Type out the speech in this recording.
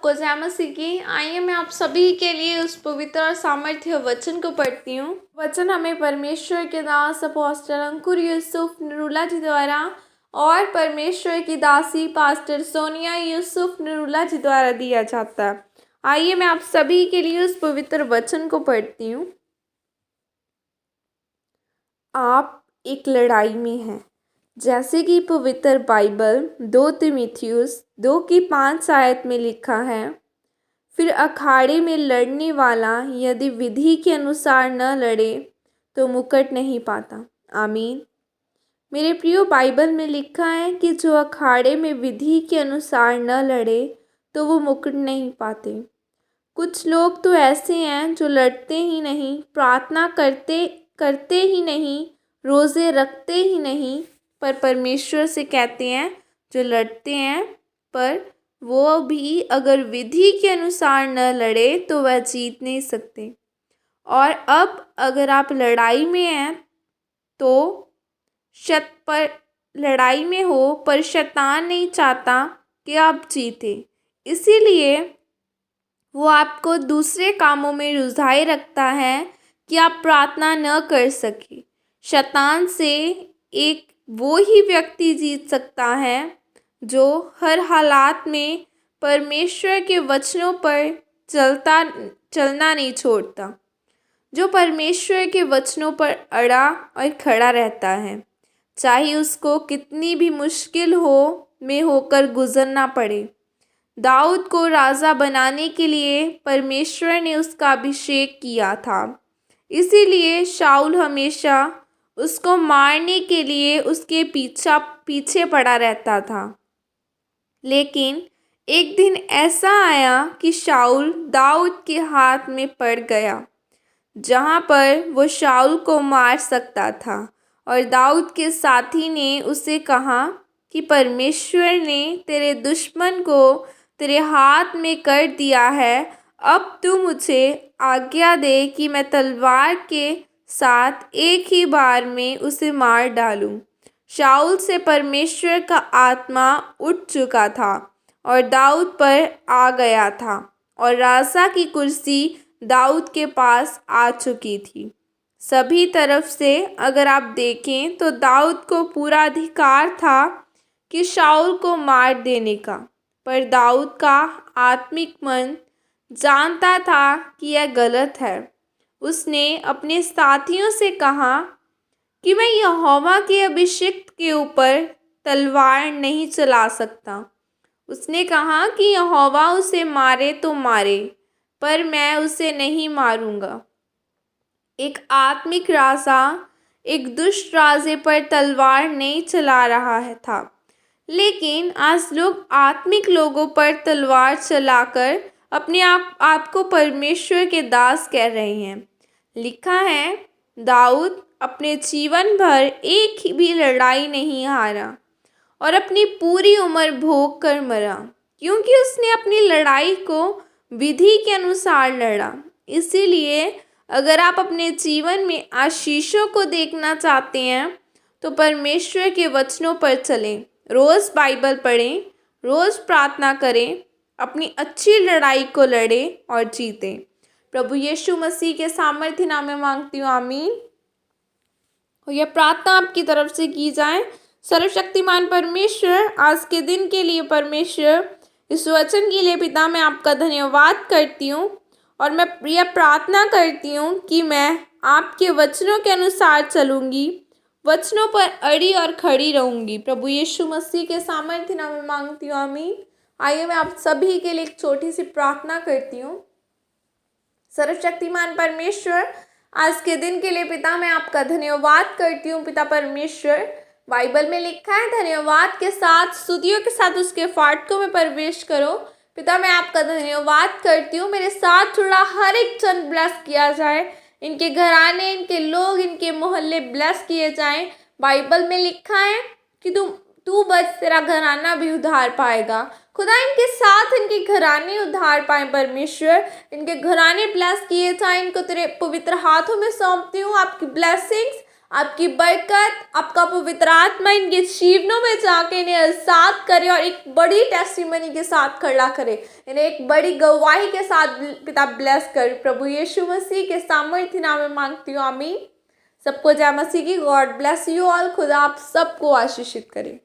सबको जय मसीह की। आइए मैं आप सभी के लिए उस पवित्र और सामर्थ्य वचन को पढ़ती हूँ। वचन हमें परमेश्वर के दास अपोस्टल अंकुर यूसुफ नरूला जी द्वारा और परमेश्वर की दासी पास्टर सोनिया यूसुफ नरूला जी द्वारा दिया जाता है। आइए मैं आप सभी के लिए उस पवित्र वचन को पढ़ती हूँ। आप एक लड़ाई में हैं, जैसे कि पवित्र बाइबल 2 तीमुथियुस 2:5 आयत में लिखा है, फिर अखाड़े में लड़ने वाला यदि विधि के अनुसार न लड़े तो मुकुट नहीं पाता। आमीन। मेरे प्रियो, बाइबल में लिखा है कि जो अखाड़े में विधि के अनुसार न लड़े तो वो मुकुट नहीं पाते। कुछ लोग तो ऐसे हैं जो लड़ते ही नहीं, प्रार्थना करते ही नहीं, रोज़े रखते ही नहीं, पर परमेश्वर से कहते हैं जो लड़ते हैं, पर वो भी अगर विधि के अनुसार न लड़े तो वह जीत नहीं सकते। और अब अगर आप लड़ाई में हैं तो लड़ाई में हो, पर शैतान नहीं चाहता कि आप जीते, इसीलिए वो आपको दूसरे कामों में रुझाए रखता है कि आप प्रार्थना न कर सके। शैतान से एक वो ही व्यक्ति जीत सकता है जो हर हालात में परमेश्वर के वचनों पर चलना नहीं छोड़ता, जो परमेश्वर के वचनों पर अड़ा और खड़ा रहता है, चाहे उसको कितनी भी मुश्किल में होकर गुजरना पड़े। दाऊद को राजा बनाने के लिए परमेश्वर ने उसका अभिषेक किया था, इसीलिए शाऊल हमेशा उसको मारने के लिए उसके पीछे पड़ा रहता था। लेकिन एक दिन ऐसा आया कि शाऊल दाऊद के हाथ में पड़ गया, जहाँ पर वो शाऊल को मार सकता था। और दाऊद के साथी ने उसे कहा कि परमेश्वर ने तेरे दुश्मन को तेरे हाथ में कर दिया है, अब तू मुझे आज्ञा दे कि मैं तलवार के साथ एक ही बार में उसे मार डालूं। शाऊल से परमेश्वर का आत्मा उठ चुका था और दाऊद पर आ गया था, और राजा की कुर्सी दाऊद के पास आ चुकी थी। सभी तरफ से अगर आप देखें तो दाऊद को पूरा अधिकार था कि शाऊल को मार देने का, पर दाऊद का आत्मिक मन जानता था कि यह गलत है। उसने अपने साथियों से कहा कि मैं यहोवा के अभिषिक्त के ऊपर तलवार नहीं चला सकता। उसने कहा कि यहोवा उसे मारे तो मारे, पर मैं उसे नहीं मारूंगा। एक आत्मिक राजा एक दुष्ट राजे पर तलवार नहीं चला रहा था, लेकिन आज लोग आत्मिक लोगों पर तलवार चलाकर अपने आप को परमेश्वर के दास कह रहे हैं। लिखा है, दाऊद अपने जीवन भर एक भी लड़ाई नहीं हारा और अपनी पूरी उम्र भोग कर मरा, क्योंकि उसने अपनी लड़ाई को विधि के अनुसार लड़ा। इसीलिए अगर आप अपने जीवन में आशीषों को देखना चाहते हैं तो परमेश्वर के वचनों पर चलें, रोज़ बाइबल पढ़ें, रोज़ प्रार्थना करें, अपनी अच्छी लड़ाई को लड़ें और जीतें। प्रभु यीशु मसीह के सामर्थ्य नाम में मांगती हूँ, आमीन। और यह प्रार्थना आपकी तरफ से की जाए। सर्वशक्तिमान परमेश्वर, आज के दिन के लिए परमेश्वर, इस वचन के लिए पिता मैं आपका धन्यवाद करती हूँ, और मैं यह प्रार्थना करती हूँ कि मैं आपके वचनों के अनुसार चलूँगी, वचनों पर अड़ी और खड़ी रहूँगी। प्रभु यीशु मसीह के सामर्थ्य नाम में मांगती हूँ, आमीन। आइए मैं आप सभी के लिए एक छोटी सी प्रार्थना करती हूँ। सर्वशक्तिमान परमेश्वर, आज के दिन के लिए पिता मैं आपका धन्यवाद करती हूँ। पिता परमेश्वर, बाइबल में लिखा है, धन्यवाद के साथ स्तुतियों के साथ उसके फाटकों में प्रवेश करो। पिता मैं आपका धन्यवाद करती हूँ, मेरे साथ जुड़ा हर एक जन ब्लेस किया जाए, इनके घराने, इनके लोग, इनके मोहल्ले ब्लेस किए जाएं। बाइबल में लिखा है कि तू बच, तेरा घराना भी उद्धार पाएगा। खुदा इनके साथ इनके घराने उद्धार पाए। परमेश्वर, इनके घराने ब्लेस किए जाएं, इनको तेरे पवित्र हाथों में सौंपती हूँ। आपकी ब्लेसिंग्स, आपकी बरकत, आपका पवित्र आत्मा इनके जीवनों में जाके इन्हें आजाद करे और एक बड़ी टेस्टिमनी के साथ खड़ा करे, इन्हें एक बड़ी गवाही के साथ पिता ब्लेस कर। प्रभु यीशु मसीह के सामर्थ्य नाम में मांगती हूँ, आमीन। सबको जय मसीह की। God bless you all. खुदा आप सबको आशीषित करे।